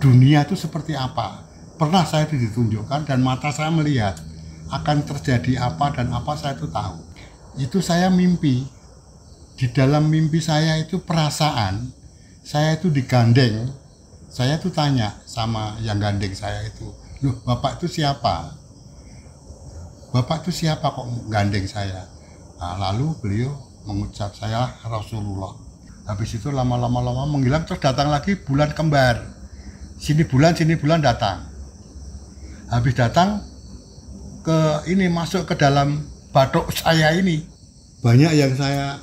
dunia itu seperti apa. Pernah saya ditunjukkan dan mata saya melihat akan terjadi apa dan apa saya itu tahu. Itu saya mimpi. Di dalam mimpi saya itu perasaan, saya itu digandeng. Saya itu tanya sama yang gandeng saya itu, loh bapak itu siapa? Bapak itu siapa kok gandeng saya? Nah, lalu beliau mengucap, saya Rasulullah. Habis itu lama-lama menghilang, terus datang lagi bulan kembar. Sini bulan datang. Habis datang ke ini, masuk ke dalam batuk saya ini. Banyak yang saya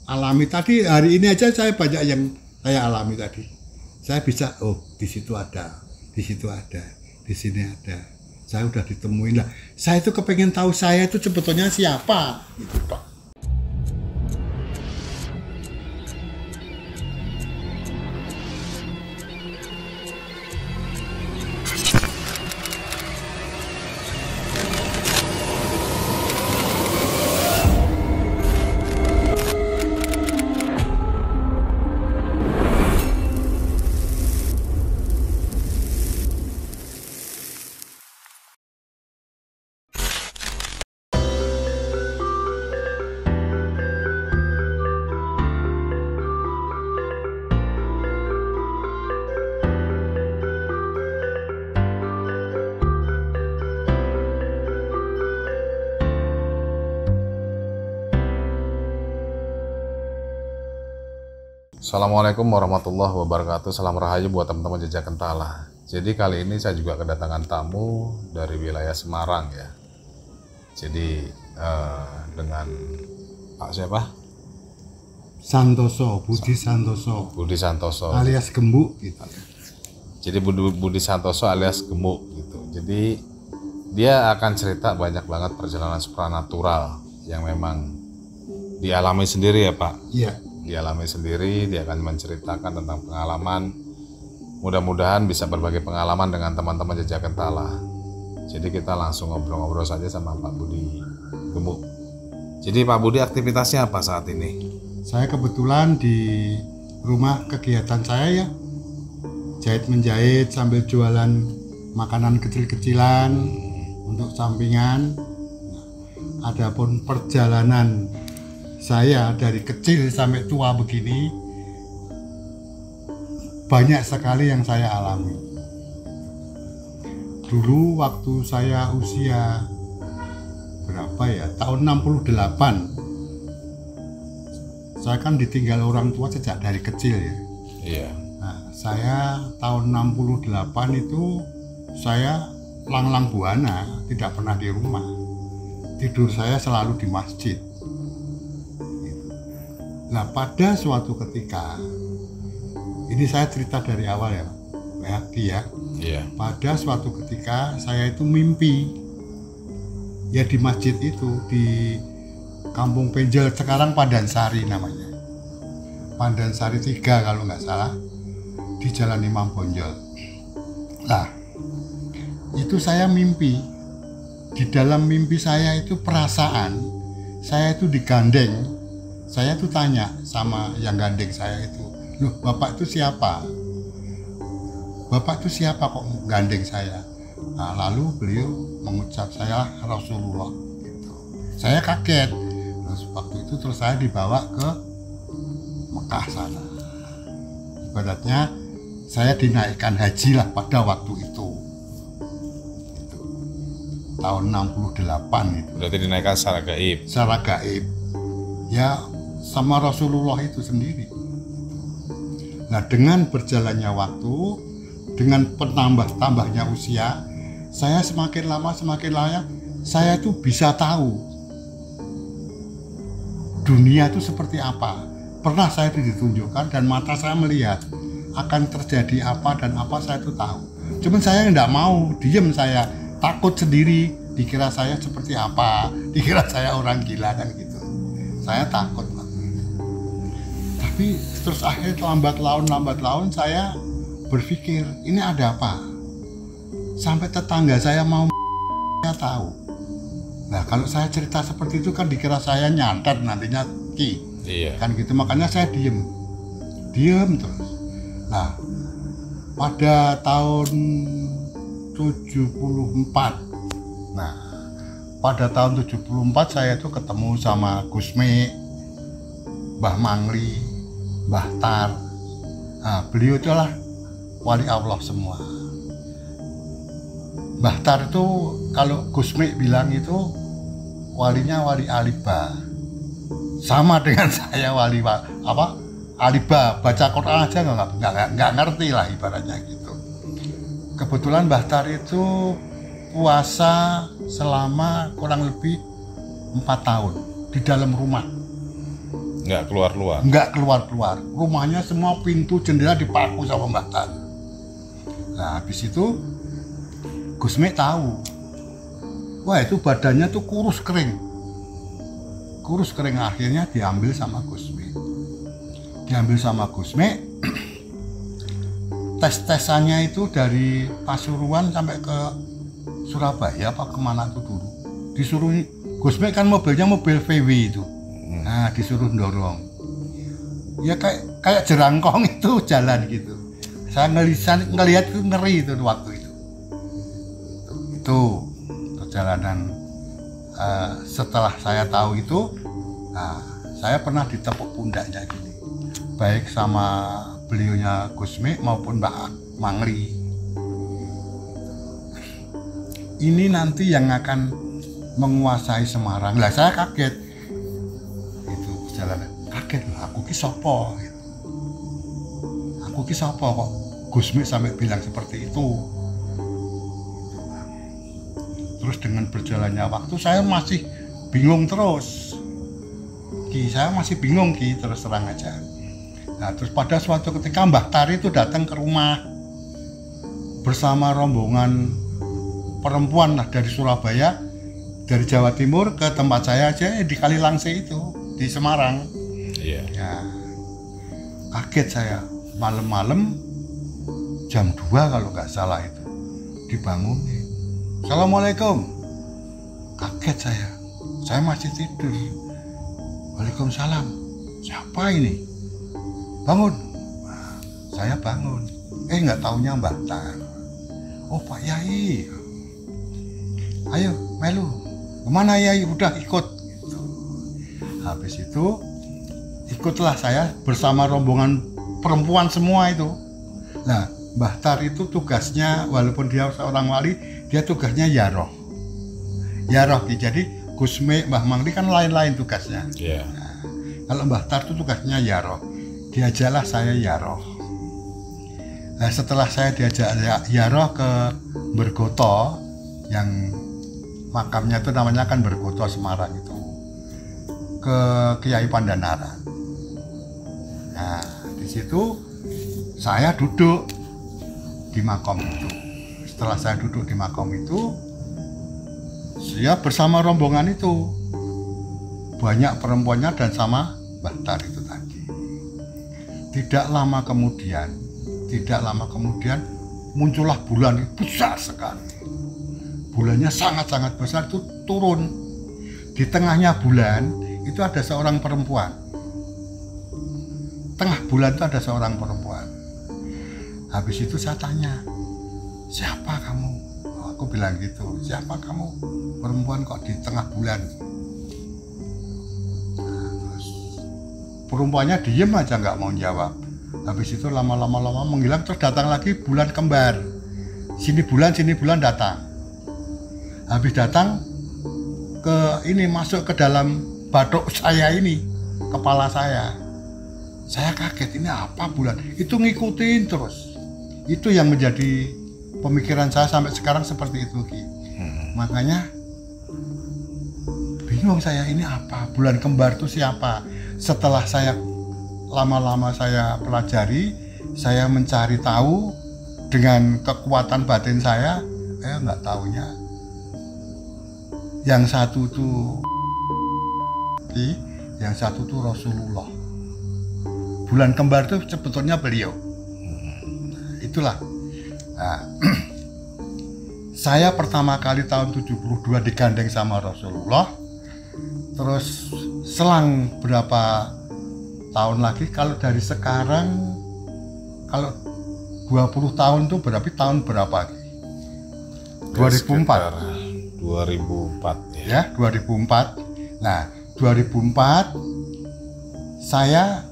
alami tadi, hari ini aja saya banyak yang saya alami tadi. Saya bisa, oh di situ ada, di situ ada, di sini ada. Saya udah ditemuin lah. Saya itu kepengen tahu saya itu sebetulnya siapa, gitu Pak. Assalamualaikum warahmatullahi wabarakatuh. Salam rahayu buat teman-teman Jejak Kentala. Jadi kali ini saya juga kedatangan tamu dari wilayah Semarang ya. Jadi dengan Pak siapa? Santoso, Budi Santoso. Budi Santoso. Alias Gembuk gitu. Jadi Budi Santoso alias Gembuk gitu. Jadi dia akan cerita banyak banget perjalanan supranatural yang memang dialami sendiri ya Pak. Iya. Dialami sendiri, dia akan menceritakan tentang pengalaman. Mudah-mudahan bisa berbagi pengalaman dengan teman-teman Jejak Kentala. Jadi kita langsung ngobrol-ngobrol saja sama Pak Budi Gembuk. Jadi Pak Budi aktivitasnya apa saat ini? Saya kebetulan di rumah kegiatan saya ya, jahit-menjahit sambil jualan makanan kecil-kecilan untuk sampingan. Adapun perjalanan saya dari kecil sampai tua begini, banyak sekali yang saya alami. Dulu waktu saya usia berapa ya, tahun 68, saya kan ditinggal orang tua sejak dari kecil ya. Iya. Nah, saya tahun 68 itu saya lang-lang buana, tidak pernah di rumah. Tidur saya selalu di masjid. Nah, pada suatu ketika, ini saya cerita dari awal ya, ya. Iya. Pada suatu ketika saya itu mimpi, ya di masjid itu, di Kampung Penjel, sekarang Pandansari namanya. Pandansari 3 kalau nggak salah, di Jalan Imam Bonjol. Nah, itu saya mimpi. Di dalam mimpi saya itu perasaan, saya itu digandeng. Saya tuh tanya sama yang gandeng saya itu, loh bapak itu siapa? Bapak itu siapa kok gandeng saya? Nah, lalu beliau mengucap, saya Rasulullah gitu. Saya kaget. Terus waktu itu terus saya dibawa ke Mekah sana. Ibaratnya saya dinaikkan haji lah pada waktu itu. Gitu. Tahun 68 itu. Berarti dinaikkan secara gaib. Secara gaib. Ya sama Rasulullah itu sendiri. Nah, dengan berjalannya waktu, dengan tambahnya usia, saya semakin lama saya tuh bisa tahu dunia itu seperti apa. Pernah saya ditunjukkan dan mata saya melihat akan terjadi apa dan apa saya tuh tahu. Cuman saya nggak mau, diem, saya takut sendiri, dikira saya seperti apa, dikira saya orang gila kan gitu. Saya takut. Tapi terus akhirnya lambat laun saya berpikir, ini ada apa? Sampai tetangga saya mau tahu. Nah, kalau saya cerita seperti itu kan dikira saya nyantet nantinya Ki. Iya. Kan gitu, makanya saya diem terus. Nah, pada tahun 74. Nah, pada tahun 74 saya itu ketemu sama Gusmi, Mbah Mangli, Mbah Tar. Nah, beliau itulah wali Allah semua. Mbah Tar itu kalau Gusmi bilang itu walinya wali Aliba. Sama dengan saya wali Aliba, baca Quran aja nggak ngerti lah ibaratnya gitu. Kebetulan Mbah Tar itu puasa selama kurang lebih 4 tahun di dalam rumah. Nggak keluar-keluar? Nggak keluar-keluar. Rumahnya semua pintu jendela dipaku sama Mbah Tar. Nah, habis itu Gusmi tahu. Wah, itu badannya tuh kurus kering. Akhirnya diambil sama Gusmi. Tes-tesannya itu dari Pasuruan sampai ke Surabaya apa kemana tuh dulu. Disuruh Gusmi kan mobilnya mobil VW itu. Nah, disuruh dorong. Ya kayak jerangkong itu jalan gitu. Saya ngelihat itu ngeri itu waktu itu. Itu perjalanan setelah saya tahu itu, nah, saya pernah ditepuk pundaknya gini, baik sama beliaunya Gusmi maupun Mbak Mangli. Ini nanti yang akan menguasai Semarang. Lah saya kaget, itu perjalanan kaget lah. Aku ki sopo, kok Gusmi sampai bilang seperti itu. Terus dengan berjalannya waktu saya masih bingung terus. Saya masih bingung terus terang aja. Nah, terus pada suatu ketika Mbah Tari itu datang ke rumah bersama rombongan perempuan lah dari Surabaya, dari Jawa Timur ke tempat saya aja di Kalilangse itu di Semarang. Iya. Ya, kaget saya malam-malam jam 2 kalau nggak salah itu dibangunin. Assalamualaikum. Kaget saya masih tidur. Waalaikumsalam. Siapa ini? Bangun. Nah, saya bangun. Nggak taunya Mbah Tar. Oh, Pak Yai. Ayo, melu. Kemana Yai? Udah ikut. Gitu. Habis itu ikutlah saya bersama rombongan perempuan semua itu. Nah, Mbah Tar itu tugasnya, walaupun dia seorang wali, dia tugasnya yaroh. Jadi Gusmi, Mbah Mangli kan lain-lain tugasnya. Yeah. Nah, kalau Mbah Tar itu tugasnya yaroh. Diajaklah saya yaroh. Nah, setelah saya diajak yaroh ke Bergoto, yang makamnya itu namanya kan Bergoto Semarang itu, ke Kiai Pandanaran. Nah, di situ saya duduk di makam itu. Setelah saya duduk di makam itu, saya bersama rombongan itu, banyak perempuannya dan sama Mbah Tar itu tadi. Tidak lama kemudian muncullah bulan besar sekali. Bulannya sangat-sangat besar itu turun. Di tengahnya bulan itu ada seorang perempuan. Tengah bulan itu ada seorang perempuan. Habis itu saya tanya, siapa kamu? Aku bilang gitu, siapa kamu? Perempuan kok di tengah bulan? Nah, terus perempuannya diem aja nggak mau jawab. Habis itu lama-lama menghilang, terus datang lagi bulan kembar. Sini bulan datang. Habis datang ke ini, masuk ke dalam batuk saya ini, kepala saya. Saya kaget, ini apa bulan? Itu ngikutin terus. Itu yang menjadi pemikiran saya sampai sekarang seperti itu, Ki. Makanya bingung saya, ini apa? Bulan kembar itu siapa? Setelah saya lama-lama saya pelajari, saya mencari tahu dengan kekuatan batin saya nggak taunya. Yang satu tuh yang satu tuh Rasulullah. Bulan kembar itu sebetulnya beliau. Itulah. Nah, saya pertama kali tahun 72 digandeng sama Rasulullah. Terus selang berapa tahun lagi, kalau dari sekarang, kalau 20 tahun itu berarti tahun berapa? 2004. 2004 Ya, 2004. Nah, 2004 saya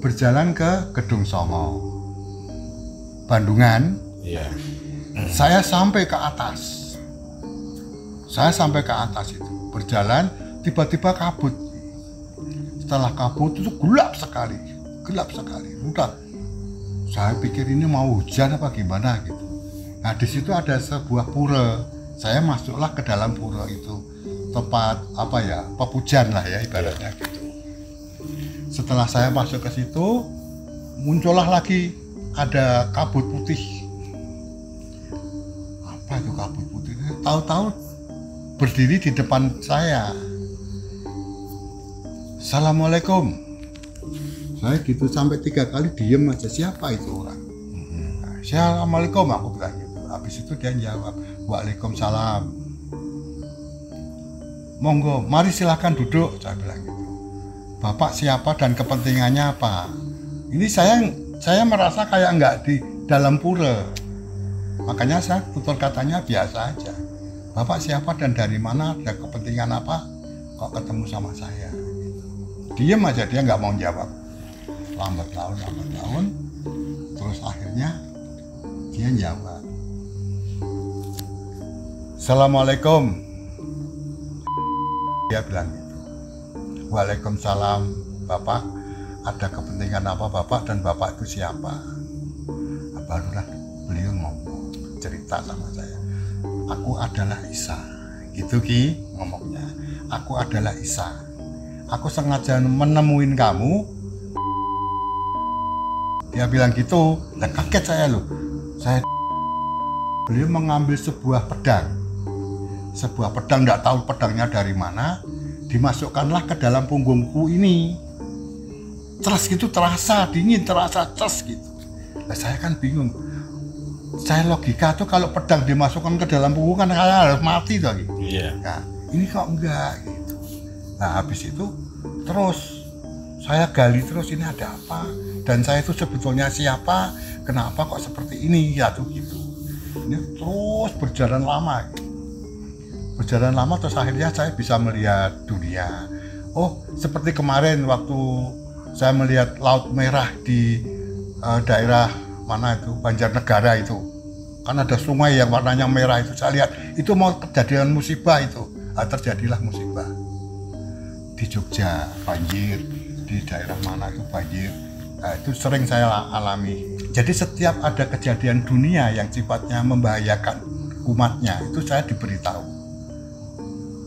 berjalan ke Gedung Songo, Bandungan. Iya. Saya sampai ke atas. Saya sampai ke atas itu, berjalan, tiba-tiba kabut. Setelah kabut itu gelap sekali. Udah, saya pikir ini mau hujan apa gimana gitu. Nah, di situ ada sebuah pura. Saya masuklah ke dalam pura itu, tempat apa ya, pepujan lah ya ibaratnya gitu. Setelah saya masuk ke situ, muncullah lagi ada kabut putih. Apa itu kabut putih? Tahu-tahu berdiri di depan saya. Assalamualaikum. Saya gitu sampai 3 kali diem aja, siapa itu orang? Nah, Assalamualaikum aku bilang gitu. Habis itu dia jawab, Waalaikumsalam. Monggo, mari silahkan duduk, saya bilang gitu. Bapak siapa dan kepentingannya apa? Ini saya merasa kayak nggak di dalam pura. Makanya saya tutur katanya biasa aja. Bapak siapa dan dari mana, ada kepentingan apa? Kok ketemu sama saya? Diem aja, dia nggak mau jawab. Lambat laun, terus akhirnya dia jawab, Assalamualaikum. Dia bilang gitu. Waalaikumsalam. Bapak ada kepentingan apa Bapak, dan Bapak itu siapa? Barulah beliau ngomong, cerita sama saya. Aku adalah Isa. Gitu Ki ngomongnya. Aku adalah Isa. Aku sengaja menemuin kamu. Dia bilang gitu. Lah kaget saya loh. Beliau mengambil sebuah pedang. Sebuah pedang, nggak tahu pedangnya dari mana. Dimasukkanlah ke dalam punggungku ini. Ceras gitu, terasa dingin, terasa ces gitu. Nah, saya kan bingung. Saya logika tuh kalau pedang dimasukkan ke dalam punggung kan harus mati tuh gitu. Iya. Nah, ini kok enggak gitu. Nah, habis itu terus saya gali terus, ini ada apa? Dan saya itu sebetulnya siapa? Kenapa kok seperti ini? Ya tuh gitu. Ini terus berjalan lama. Berjalan lama terus akhirnya saya bisa melihat dunia. Oh, seperti kemarin waktu saya melihat Laut Merah di daerah mana itu, Banjarnegara itu. Kan ada sungai yang warnanya merah itu, saya lihat itu mau kejadian musibah itu. Nah, terjadilah musibah. Di Jogja banjir, di daerah mana itu banjir. Nah, itu sering saya alami. Jadi setiap ada kejadian dunia yang sifatnya membahayakan umatnya, itu saya diberitahu.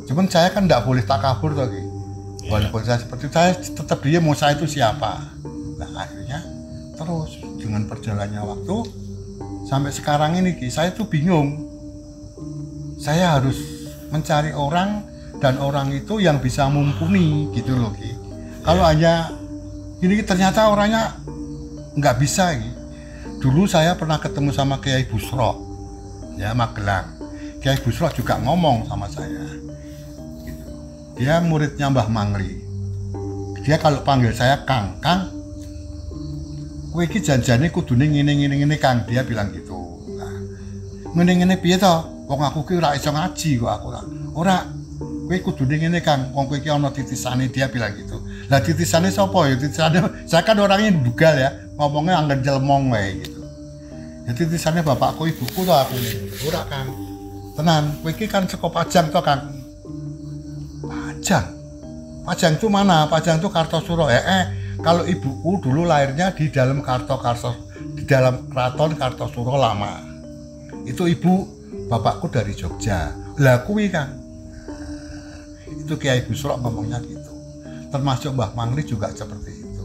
Cuman saya kan tidak boleh takabur lagi. Walaupun saya seperti itu, saya tetap dia mau saya itu siapa. Nah, akhirnya terus dengan perjalannya waktu sampai sekarang ini Ki, saya tuh bingung. Saya harus mencari orang, dan orang itu yang bisa mumpuni gitu loh Ki. Kalau hanya ini ternyata orangnya nggak bisa Ki. Dulu saya pernah ketemu sama Kiai Busro, ya Magelang. Kiai Busro juga ngomong sama saya. Gitu. Dia muridnya Mbah Mangli. Dia kalau panggil saya Kang, kowe iki janjane kudune ngene Kang, dia bilang gitu. Nah, ngene piye to? Wong aku ki ora iso ngaji kok aku ora. Kowe kudune ngene Kang, wong kowe iki ana titisane, dia bilang gitu. Lah titisane sapa ya? Titisane saya kan orangnya dugal ya, ngomongnya anggen jelmong wae gitu. Ya titisane bapakku ibuku to aku. Ora Kang. Tenan, kowe iki kan saka Pajang to Kang. Pajang itu mana? Pajang itu Kartosuro. Kalau ibuku dulu lahirnya di dalam di dalam keraton Kartosuro lama. Itu ibu bapakku dari Jogja. Lah kuwi Kang. Itu Kiai Busro ngomongnya gitu. Termasuk Mbah Mangli juga seperti itu.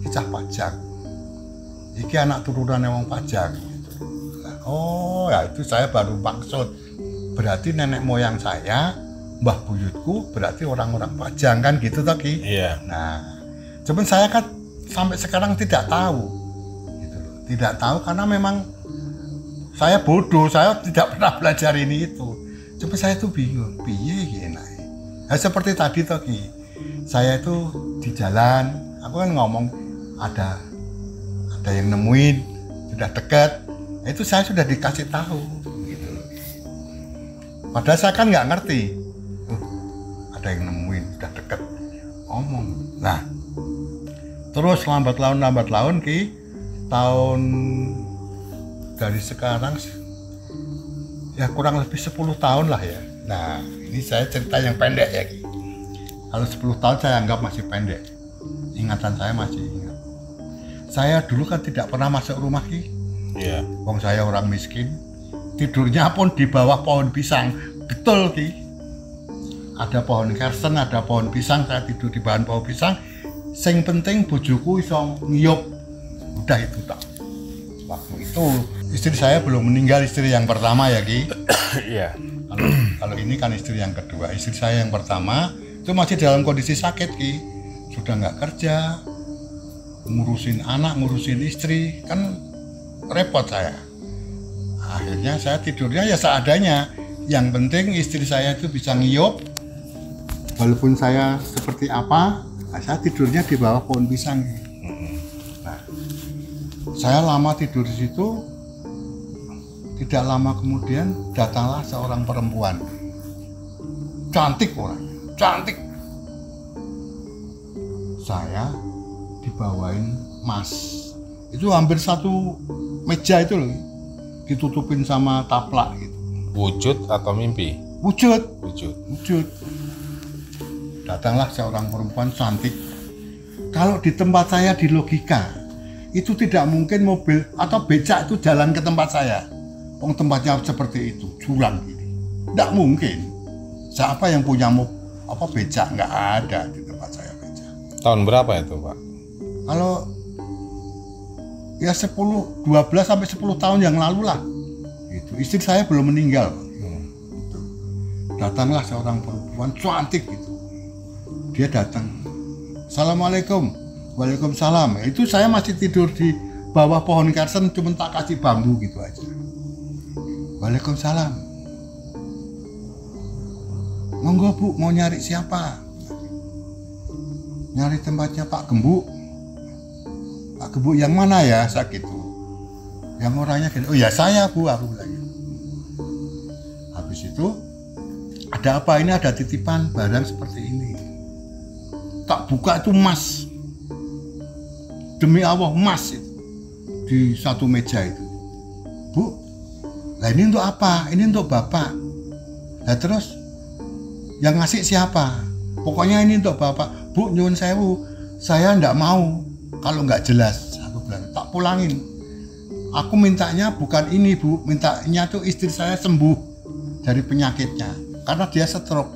Iki cah Pajang. Iki anak turunan wong Pajang gitu. Oh, ya itu saya baru maksud. Berarti nenek moyang saya, mbah buyutku berarti orang-orang Pajang kan gitu toh Ki? Iya. Nah, cuman saya kan sampai sekarang tidak tahu, gitu loh. Tidak tahu karena memang saya bodoh, saya tidak pernah belajar ini itu. Cuma saya tuh bingung, piye gini. Nah, seperti tadi toh Ki, saya itu di jalan, aku kan ngomong ada yang nemuin, sudah dekat, itu saya sudah dikasih tahu gitu. Padahal saya kan nggak ngerti. Ada yang nemuin, sudah deket, ngomong. Nah, terus lambat laun Ki, tahun dari sekarang ya kurang lebih 10 tahun lah ya. Nah, ini saya cerita yang pendek ya Ki. Kalau 10 tahun saya anggap masih pendek. Ingatan saya masih ingat. Saya dulu kan tidak pernah masuk rumah Ki. Iya. Wong saya orang miskin. Tidurnya pun di bawah pohon pisang. Betul Ki. Ada pohon kersen, ada pohon pisang, saya tidur di bawah pohon pisang. Sing penting bojoku iso ngiyup. Udah itu tak. Waktu itu istri saya belum meninggal, istri yang pertama ya Ki. Iya. Kalau ini kan istri yang kedua. Istri saya yang pertama itu masih dalam kondisi sakit Ki. Sudah nggak kerja, ngurusin anak, ngurusin istri, kan repot saya. Akhirnya saya tidurnya ya seadanya. Yang penting istri saya itu bisa ngiyup. Walaupun saya seperti apa, saya tidurnya di bawah pohon pisang. Nah, saya lama tidur di situ. Tidak lama kemudian datanglah seorang perempuan. Cantik orangnya, cantik. Saya dibawain emas. Itu hampir satu meja itu loh, ditutupin sama taplak gitu. Wujud atau mimpi? Wujud. Wujud. Datanglah seorang perempuan cantik. Kalau di tempat saya di logika, itu tidak mungkin mobil atau becak itu jalan ke tempat saya. Tempatnya seperti itu, jurang gini. Tidak mungkin. Siapa yang punya becak? Nggak ada di tempat saya becak. Tahun berapa itu Pak? Kalau ya 12 sampai 10 tahun yang lalu lah. Gitu. Istri saya belum meninggal. Gitu. Datanglah seorang perempuan cantik gitu. Dia datang, Assalamualaikum. Waalaikumsalam. Itu saya masih tidur di bawah pohon kersen, cuma tak kasih bambu gitu aja. Waalaikumsalam. Monggo Bu, mau nyari siapa? Nyari tempatnya Pak Gembuk. Pak Gembuk yang mana ya? Saya gitu. Yang orangnya gitu. Oh ya saya Bu, aku bilang gitu. Habis itu ada apa? Ini ada titipan barang seperti ini. Tak buka itu emas. Demi Allah emas itu. Di satu meja itu. Bu, lah ini untuk apa? Ini untuk Bapak. Lah terus yang ngasih siapa? Pokoknya ini untuk Bapak. Bu, nyuwun sewu. Saya enggak mau kalau enggak jelas. Aku bilang, tak pulangin. Aku mintanya bukan ini Bu, mintanya tuh istri saya sembuh dari penyakitnya karena dia stroke.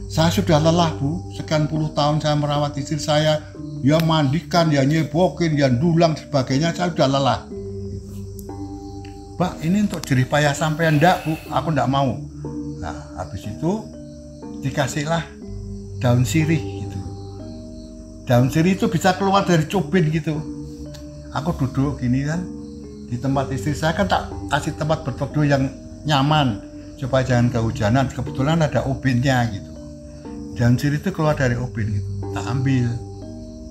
Saya sudah lelah Bu, sekian puluh tahun saya merawat istri saya, ya mandikan, ya nyebokin, ya dulang sebagainya, saya sudah lelah. Pak, ini untuk jerih payah sampai enggak Bu, aku enggak mau. Nah, habis itu dikasihlah daun sirih gitu. Daun sirih itu bisa keluar dari cubin gitu. Aku duduk gini kan di tempat istri saya, kan tak kasih tempat berteduh yang nyaman supaya jangan kehujanan. Kebetulan ada ubinnya gitu. Daun sirih itu keluar dari ubin gitu. Tak ambil.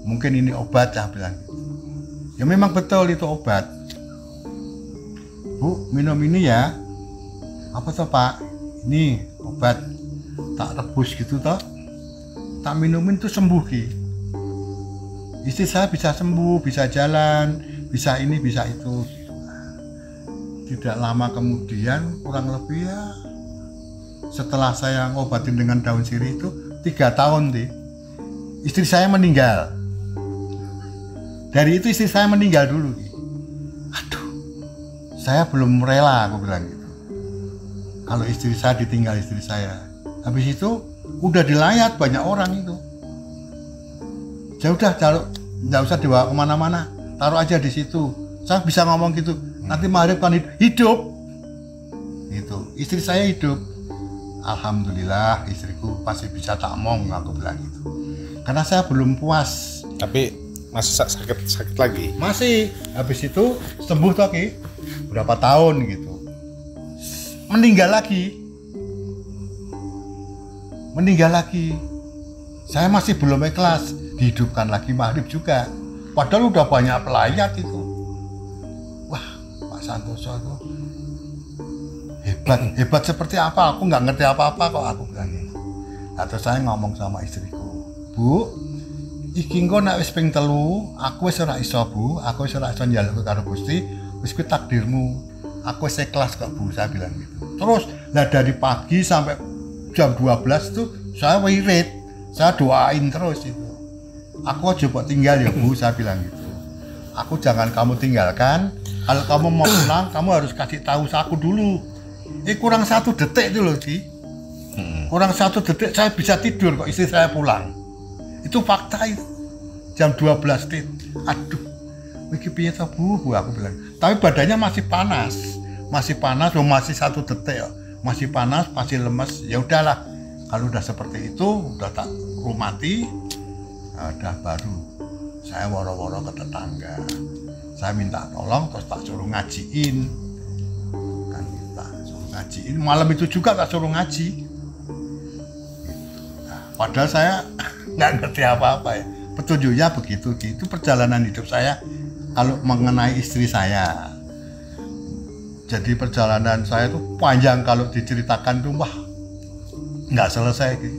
Mungkin ini obat, saya bilang gitu. Ya memang betul itu obat. Bu, minum ini ya. Apa toh Pak? Ini obat. Tak rebus gitu toh. Tak minumin tuh sembuh Ki. Istri saya bisa sembuh, bisa jalan, bisa ini, bisa itu. Tidak lama kemudian, kurang lebih ya, setelah saya ngobatin dengan daun sirih itu 3 tahun deh, istri saya meninggal. Dari itu istri saya meninggal dulu. Aduh, saya belum rela, aku bilang gitu. Kalau istri saya ditinggal istri saya. Habis itu udah dilayat banyak orang itu. Ya udah, nggak usah dibawa kemana-mana, taruh aja di situ. Saya bisa ngomong gitu. Nanti maghrib kan hidup. Itu istri saya hidup. Alhamdulillah istriku masih bisa takmong, aku bilang gitu. Karena saya belum puas. Tapi masih sakit lagi. Masih. Habis itu sembuh toh Ki. Berapa tahun gitu. Meninggal lagi. Saya masih belum ikhlas. Dihidupkan lagi maghrib juga. Padahal udah banyak pelayat itu. Santoso itu hebat seperti apa, aku nggak ngerti apa-apa kok, aku bilang gitu. Nah, terus saya ngomong sama istriku, Bu, iki engko nek wis ping 3, aku wis ora iso, Bu, aku wis ora iso njaluk karo Gusti, wis kuwi takdirmu, aku wis ikhlas kok, Bu, saya bilang gitu. Terus lah dari pagi sampai jam 12 tuh saya wirid, saya doain terus itu. Aku aja kok tinggal ya, Bu, saya bilang gitu. Aku jangan kamu tinggalkan, kalau kamu mau pulang kamu harus kasih tahu aku dulu. Kurang 1 detik itu loh, Ci. Kurang 1 detik saya bisa tidur kok istri saya pulang. Itu fakta itu. Jam 12 tit. Aduh. Iki piye to, Bu, aku bilang. Tapi badannya masih panas. Masih panas, masih 1 detik ya. Masih panas, masih lemes. Ya udahlah. Kalau udah seperti itu, udah tak rumati, udah baru saya woro-woro ke tetangga. Saya minta tolong, terus tak suruh ngajiin. Ngajiin, malam itu juga tak suruh ngaji. Nah, padahal saya nggak ngerti apa-apa ya. Petunjuknya begitu, itu perjalanan hidup saya kalau mengenai istri saya. Jadi perjalanan saya itu panjang, kalau diceritakan tuh wah nggak selesai gitu.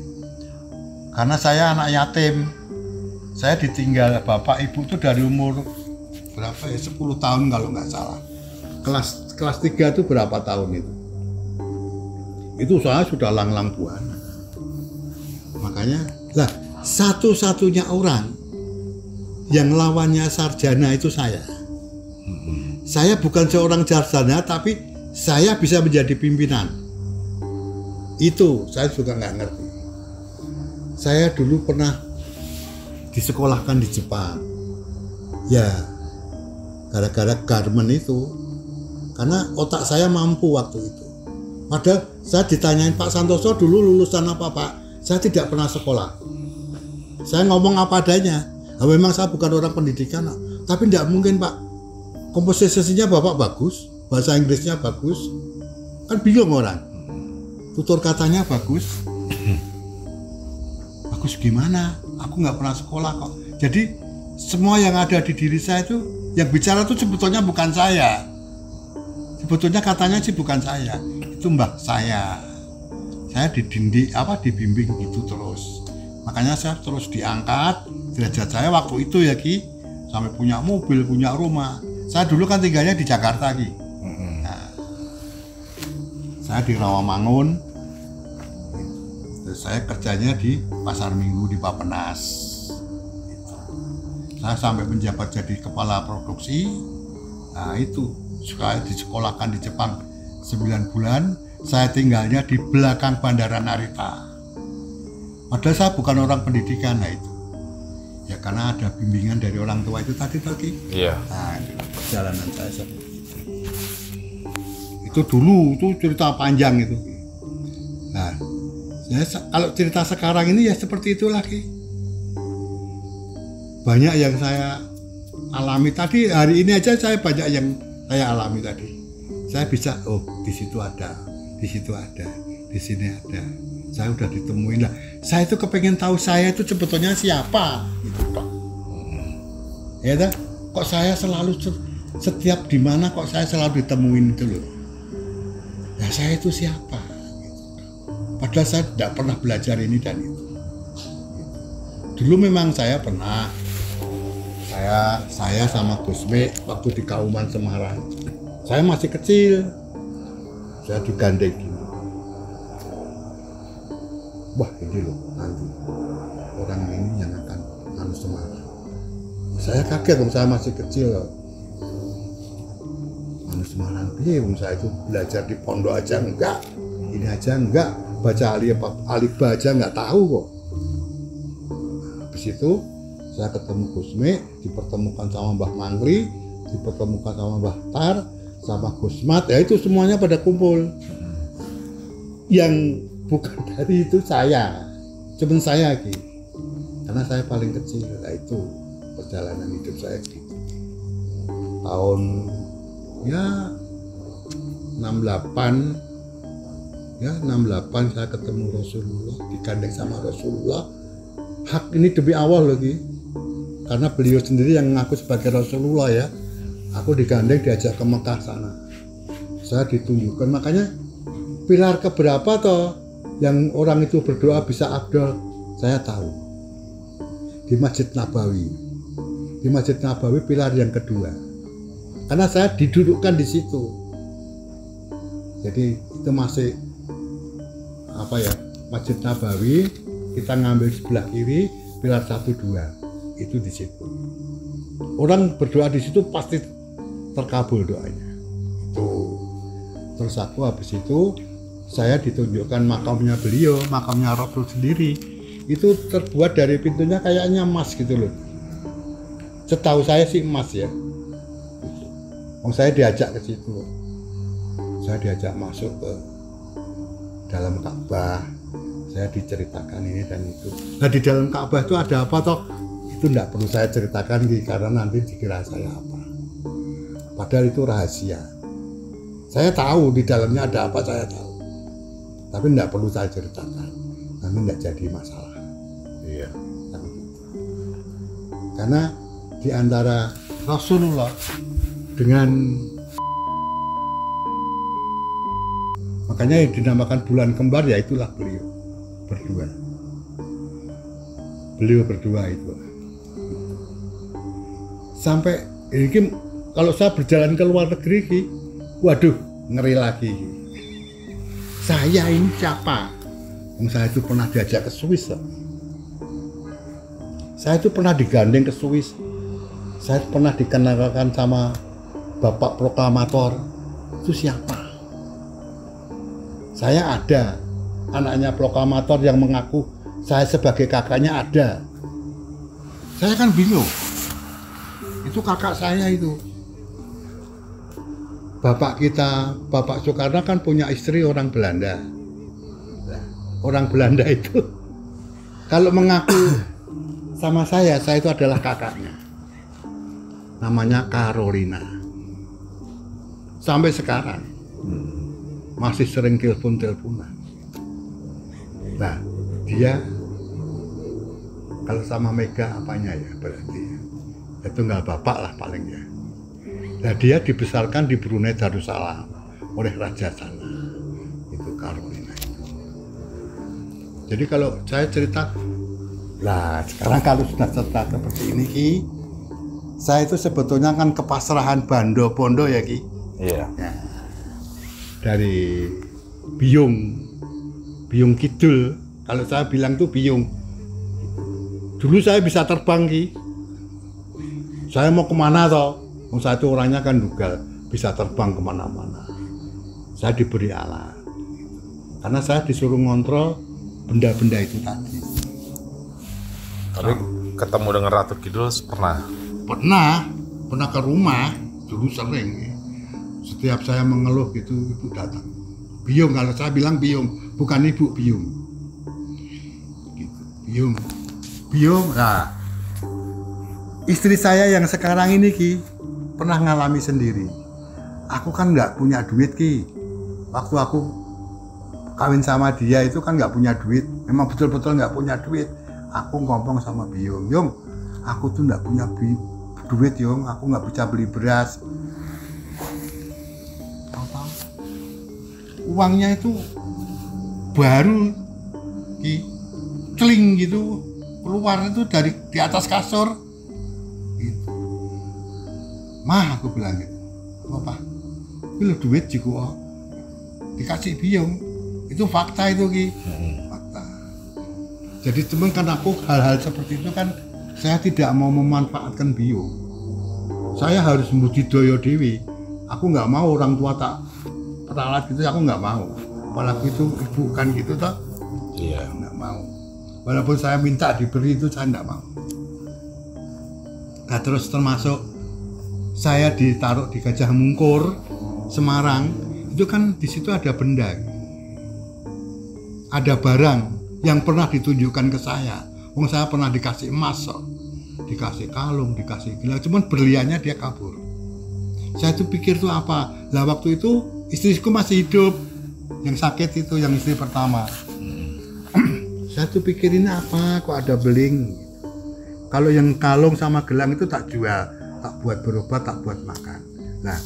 Karena saya anak yatim, saya ditinggal bapak ibu tuh dari umur berapa ya, 10 tahun kalau nggak salah. Kelas 3 itu berapa tahun itu saya sudah lang-lang buana. Makanya lah satu-satunya orang yang lawannya sarjana itu saya. Saya bukan seorang sarjana, tapi saya bisa menjadi pimpinan. Itu saya juga nggak ngerti. Saya dulu pernah disekolahkan di Jepang. Ya, gara-gara garmen itu, karena otak saya mampu waktu itu. Padahal saya ditanyain, Pak Santoso dulu lulusan apa, Pak? Saya tidak pernah sekolah. Saya ngomong apa adanya. Nah, memang saya bukan orang pendidikan, tapi tidak mungkin, Pak. Komposisinya Bapak bagus, bahasa Inggrisnya bagus. Kan bingung orang. Tutur katanya bagus. Bagus gimana? Aku nggak pernah sekolah kok. Jadi semua yang ada di diri saya itu, yang bicara itu sebetulnya bukan saya. Sebetulnya katanya sih bukan saya. Itu mbah saya dibimbing gitu terus. Makanya saya terus diangkat derajat saya waktu itu ya, Ki, sampai punya mobil, punya rumah. Saya dulu kan tinggalnya di Jakarta, Ki. Nah, saya di Rawamangun, terus saya kerjanya di Pasar Minggu di Bapenas. Saya sampai menjabat jadi kepala produksi. Nah, itu saya disekolahkan di Jepang 9 bulan, saya tinggalnya di belakang Bandara Narita. Padahal saya bukan orang pendidikan, nah itu. Ya karena ada bimbingan dari orang tua itu tadi. Iya. Nah, perjalanan saya seperti itu. Itu dulu, itu cerita panjang itu. Nah, kalau cerita sekarang ini ya seperti itu lagi. Banyak yang saya alami tadi, hari ini aja saya banyak yang saya alami tadi. Saya bisa, di situ ada, di situ ada, di sini ada. Saya udah ditemuin lah. Saya itu kepengen tahu saya itu sebetulnya siapa. Gitu, Pak. Ya dah, kok saya selalu setiap di mana kok saya selalu ditemuin itu loh. Ya saya itu siapa? Gitu. Padahal saya tidak pernah belajar ini dan itu. Dulu memang saya pernah. Saya sama Gus B waktu di Kauman Semarang. Saya masih kecil. Saya digandeng gini. Wah, ini loh nanti orang ini yang akan anu Semarang. Saya kaget dong, saya masih kecil loh. Anu Semarang piye, saya itu belajar di pondok aja enggak. Ini aja enggak, baca alif aja enggak tahu kok. Habis itu saya ketemu Gusme, dipertemukan sama Mbah Mangli, dipertemukan sama Mbah Tar, sama Gusmat, ya itu semuanya pada kumpul. Yang bukan dari itu saya, cuman saya gitu. Karena saya paling kecil, nah itu perjalanan hidup saya gitu. Tahun ya 68 saya ketemu Rasulullah, digandeng sama Rasulullah. Hak ini demi Allah lagi. Karena beliau sendiri yang mengaku sebagai Rasulullah ya. Aku digandeng diajak ke Mekah sana. Saya ditunjukkan, makanya pilar keberapa toh yang orang itu berdoa bisa abdol, saya tahu. Di Masjid Nabawi. Di Masjid Nabawi pilar yang kedua. Karena saya didudukkan di situ. Jadi itu masih apa ya? Masjid Nabawi, kita ngambil sebelah kiri pilar 1 2. Itu di situ. Orang berdoa di situ pasti terkabul doanya. Itu. Terus aku habis itu saya ditunjukkan makamnya beliau, makamnya Rasul sendiri. Itu terbuat dari pintunya kayaknya emas gitu loh. Setahu saya sih emas ya. Saya diajak ke situ. Saya diajak masuk ke dalam Ka'bah. Saya diceritakan ini dan itu. Nah di dalam Ka'bah itu ada apa toh? Itu enggak perlu saya ceritakan karena nanti dikira saya apa. Padahal itu rahasia. Saya tahu di dalamnya ada apa, saya tahu. Tapi enggak perlu saya ceritakan. Nanti enggak jadi masalah. Iya. Karena di antara Rasulullah dengan makanya yang dinamakan bulan kembar ya itulah beliau berdua itu sampai ini kalau saya berjalan ke luar negeri ki, waduh ngeri lagi saya ini siapa? Saya itu pernah diajak ke Swiss saya itu pernah digandeng ke Swiss, saya pernah dikenalkan sama Bapak Proklamator. Itu siapa? Saya ada anaknya Proklamator yang mengaku saya sebagai kakaknya ada. Saya kan bingung. Itu kakak saya itu. Bapak kita, Bapak Soekarno kan punya istri orang Belanda. Orang Belanda itu kalau mengaku sama saya itu adalah kakaknya. Namanya Carolina. Sampai sekarang masih sering telepon-teleponan. Nah, dia kalau sama Mega apanya ya berarti ya tunggal bapak lah paling ya. Nah, dia dibesarkan di Brunei Darussalam oleh raja sana. Itu Carolina itu. Jadi kalau saya cerita, lah sekarang kalau sudah cerita seperti ini Ki, saya itu sebetulnya kan kepasrahan Bando Pondo ya Ki. Iya. Nah, dari Biung Kidul, kalau saya bilang tuh Biung. Dulu saya bisa terbang Ki. Saya mau kemana toh? Saya itu orangnya kan dugal, bisa terbang kemana-mana. Saya diberi alat, karena saya disuruh ngontrol benda-benda itu tadi. Tapi ketemu dengan Ratu Kidul pernah? Pernah ke rumah, dulu sering. Setiap saya mengeluh gitu, ibu datang. Biung, kalau saya bilang Biung, bukan ibu Biung. Gitu. Biung. Nah, istri saya yang sekarang ini Ki, pernah ngalami sendiri. Aku kan nggak punya duit Ki. Waktu aku kawin sama dia itu kan nggak punya duit. Memang betul-betul nggak punya duit. Aku ngomong sama Biung, Yung, aku tuh nggak punya duit Yung, aku nggak bisa beli beras. Uangnya itu baru celing gitu keluar itu dari di atas kasur gitu. Mah aku bilang gitu, apa? Itu duit juga dikasih Biung, itu fakta itu Ki, fakta. Jadi teman kan aku hal-hal seperti itu kan saya tidak mau memanfaatkan Biung. Saya harus budidaya dewi. Aku nggak mau orang tua tak peralat gitu, aku nggak mau. Apalagi itu ibu kan gitu toh. Iya. Nggak mau. Walaupun saya minta diberi itu saya nggak mau. Nah terus termasuk saya ditaruh di Gajah Mungkur, Semarang. Itu kan di situ ada benda, ada barang yang pernah ditunjukkan ke saya. Wong saya pernah dikasih emas, dikasih kalung, dikasih gelang, cuman berliannya dia kabur. Saya tuh pikir tuh apa? Lah waktu itu istriku masih hidup, yang sakit itu, yang istri pertama. Saya tuh pikirin apa? Kok ada beling? Kalau yang kalung sama gelang itu tak jual, tak buat berobat, tak buat makan. Nah,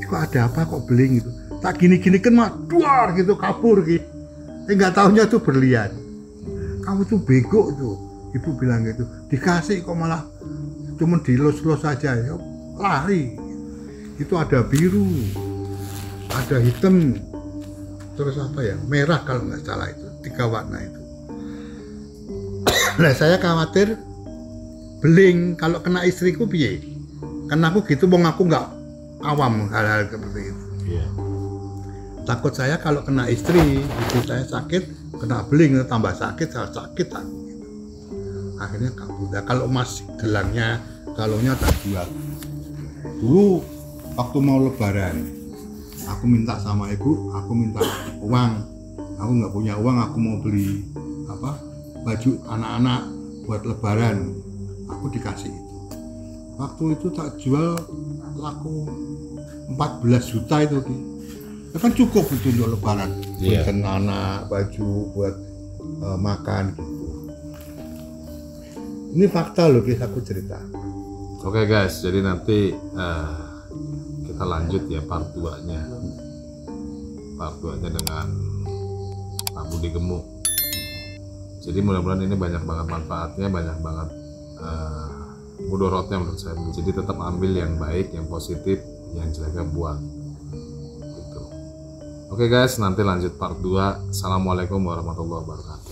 kok ada apa kok beling gitu, tak gini-gini kan mah duar gitu, kabur gitu. Nggak tahunya tuh berlian. Kamu tuh bego tuh, ibu bilang gitu. Dikasih kok malah cuma dilus-lus saja, ya lari. Itu ada biru, ada hitam, terus apa ya, merah kalau nggak salah, itu 3 warna itu. Nah, saya khawatir beling kalau kena istriku piye, karena aku gitu, wong aku nggak awam hal-hal seperti itu. Iya. Takut saya kalau kena istri saya sakit, kena beling tambah sakit, saya sakit aku gitu. Akhirnya kabur. Nah, kalau mas gelangnya, kalaunya tak jual. Dulu waktu mau lebaran, aku minta sama ibu, aku minta uang, aku nggak punya uang, aku mau beli apa, baju anak-anak buat lebaran, aku dikasih itu. Waktu itu tak jual laku 14 juta itu, ya kan cukup itu untuk lebaran, buat anak, baju buat makan gitu. Ini fakta loh, guys, aku cerita. Oke guys, jadi nanti kita lanjut ya part 2-nya. Part 2-nya dengan Pak Budi Gemuk. Jadi mudah-mudahan ini banyak banget manfaatnya, banyak banget mudorotnya menurut saya. Jadi tetap ambil yang baik, yang positif, yang jeleknya buang. Gitu. Oke guys, nanti lanjut part 2. Assalamualaikum warahmatullahi wabarakatuh.